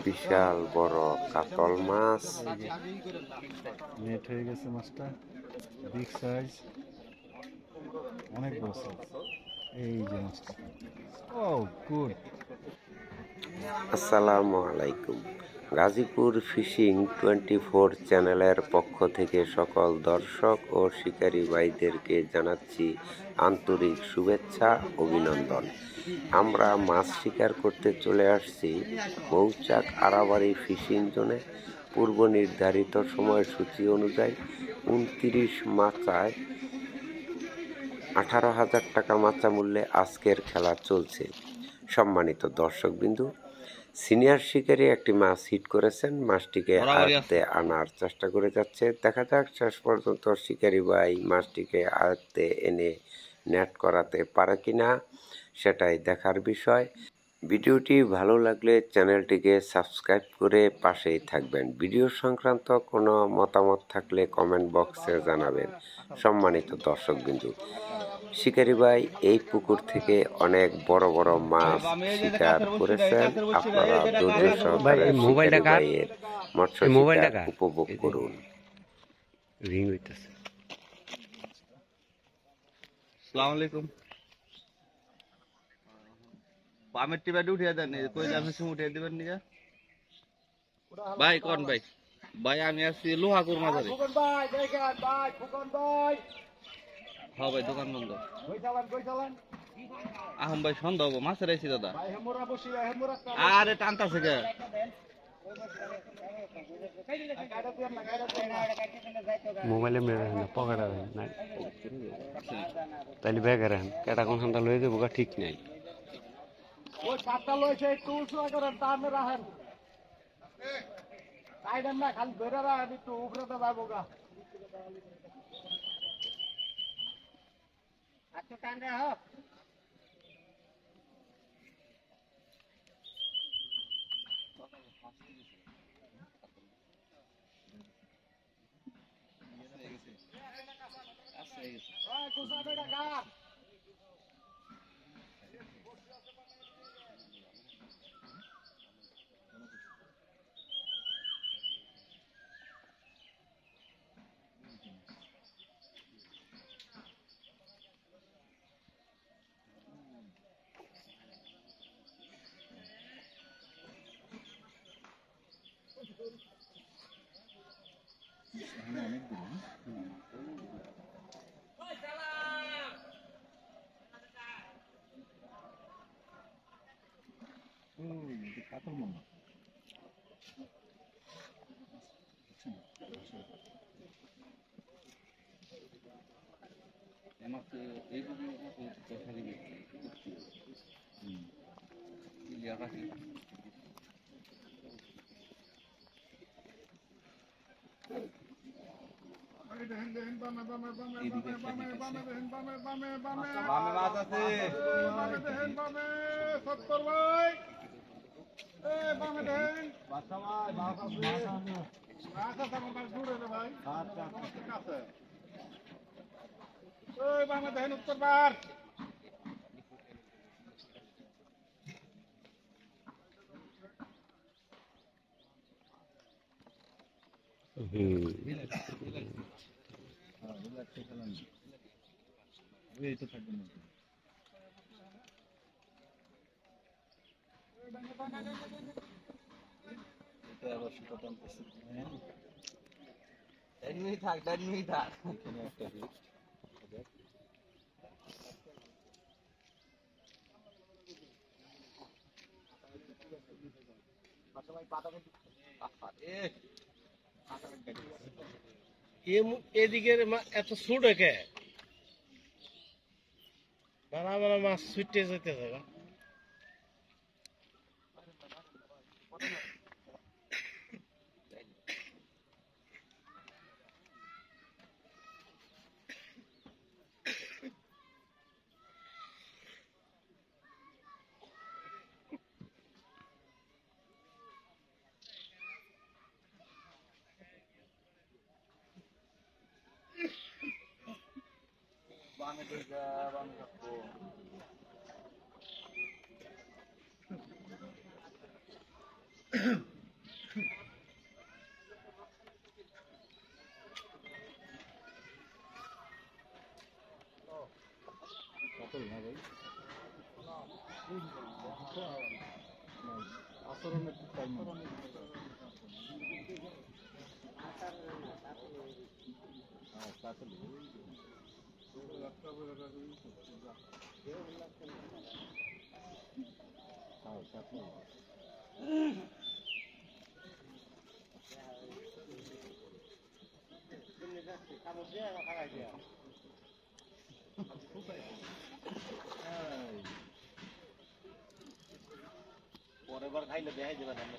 বিশাল বড় কাতল মাছ। নেট হয়ে গেছে মাছটা, বিগ সাইজ, অনেক বড় সাইজ। এই যে মাছটা, ও গুড। আসসালামু আলাইকুম। গাজীপুর ফিশিং 24 চ্যানেলের পক্ষ থেকে সকল দর্শক ও শিকারী ভাইদেরকে জানাচ্ছি আন্তরিক শুভেচ্ছা, অভিনন্দন। আমরা মাছ শিকার করতে চলে আসছি মৌচাক আড়াবাড়ি ফিশিং জোনে। পূর্ব নির্ধারিত সময়সূচি অনুযায়ী 29 মাচায় 18,000 টাকা মাচা মূল্যে আজকের খেলা চলছে। সম্মানিত দর্শকবিন্দু, সিনিয়র শিকারী একটি মাছ হিট করেছেন, মাছটিকে আয়ত্তে আনার চেষ্টা করে যাচ্ছে। দেখা যাক শেষ পর্যন্ত শিকারী ভাই মাছটিকে আয়ত্তে এনে নেট করাতে পারে কিনা, সেটাই দেখার বিষয়। ভিডিওটি ভালো লাগলে চ্যানেলটিকে সাবস্ক্রাইব করে পাশেই থাকবেন। ভিডিও সংক্রান্ত কোনো মতামত থাকলে কমেন্ট বক্সে জানাবেন। সম্মানিত দর্শকবিন্দু, শিকারী ভাই এই পুকুর থেকে অনেক বড় বড় মাছ শিকার করেছেন। আপনারা ধৈর্য সহকারে শিকারী ভাইয়ের মৎস্য শিকার উপভোগ করুন। রিং হইতেছে। আসসালামু আলাইকুম। বামের টিপাটি উঠিয়ে দেন, কইলে আমি উঠিয়ে দিবেন নিয়ে ভাই। কোন ভাই? ভাই আমি আসছি লোহাকুর মাঝারে। হ্যাঁ ভাই, দোকান বন্ধ। আহম ভাই সন্ধ্যা হবো, মাছের আইছি দাদা। আরে টানতাছে কে? মোবাইলে মেরে না পকেটে না, তাইলে ব্যাগে রাখেন। কেটা কোন সন্ধ্যা লয়ে যাবো ঠিক নাই। ওই কাঠটা লইছে একটু উঁচু করেন, তাহলে রাখেন। কাইডেন না, খালি ধরে রাখেন, একটু উপরে তো যাবো গা। আচ্ছা টান রাখো। কাতল মামা উত্তর বার। এদিকের এত ছোট কে বানা মাছ ছুটে যেতেছে। পরের বার খাইলে দেখাই দেবেন আমরা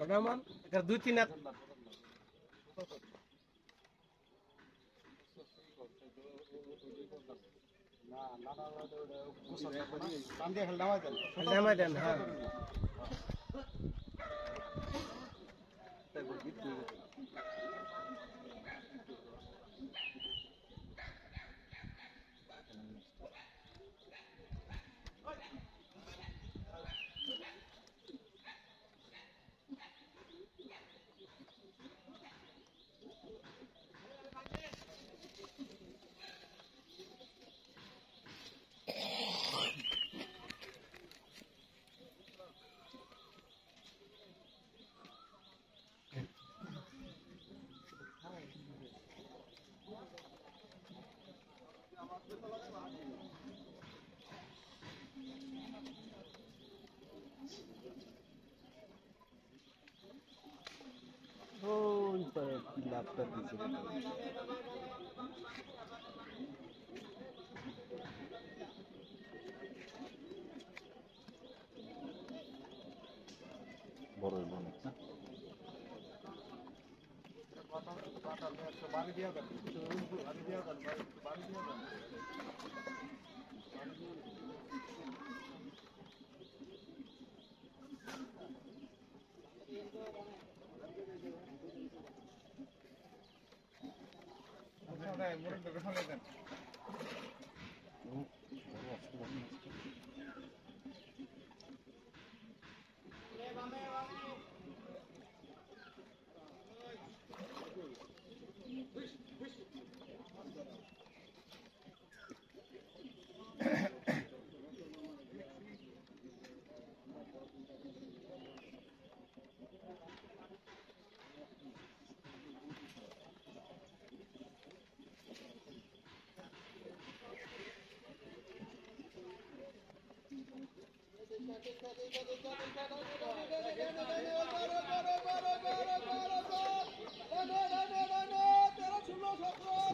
ওটা মান এটা 2-3 হাত নামাই দেন হ্যাঁ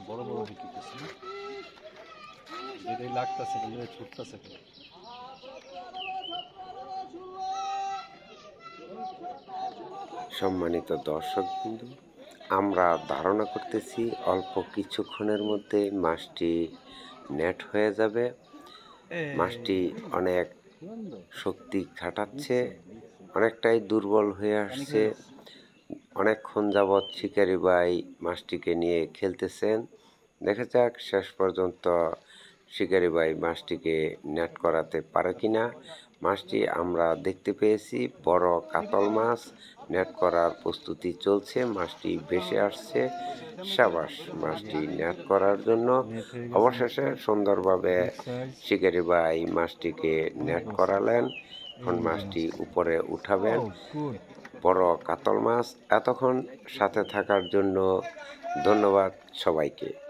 বড় বড় বিক্রি করছে না যেটাই লাগতেছে কিন্তু ছুটতেছে সম্মানিত দর্শকবৃন্দ, আমরা ধারণা করতেছি অল্প কিছুক্ষণের মধ্যে মাছটি নেট হয়ে যাবে। মাছটি অনেক শক্তি খাটাচ্ছে, অনেকটাই দুর্বল হয়ে আসছে। অনেকক্ষণ যাবৎ শিকারি ভাই মাছটিকে নিয়ে খেলতেছেন। দেখা যাক শেষ পর্যন্ত শিকারি ভাই মাছটিকে নেট করাতে পারে কিনা। মাছটি আমরা দেখতে পেয়েছি বড় কাতল মাছ, নেট করার প্রস্তুতি চলছে। মাছটি ভেসে আসছে, সাবাস। মাছটি নেট করার জন্য অবশেষে সুন্দরভাবে শিকারি ভাই মাছটিকে নেট করালেন। এখন মাছটি উপরে উঠাবেন। বড় কাতল মাছ। এতক্ষণ সাথে থাকার জন্য ধন্যবাদ সবাইকে।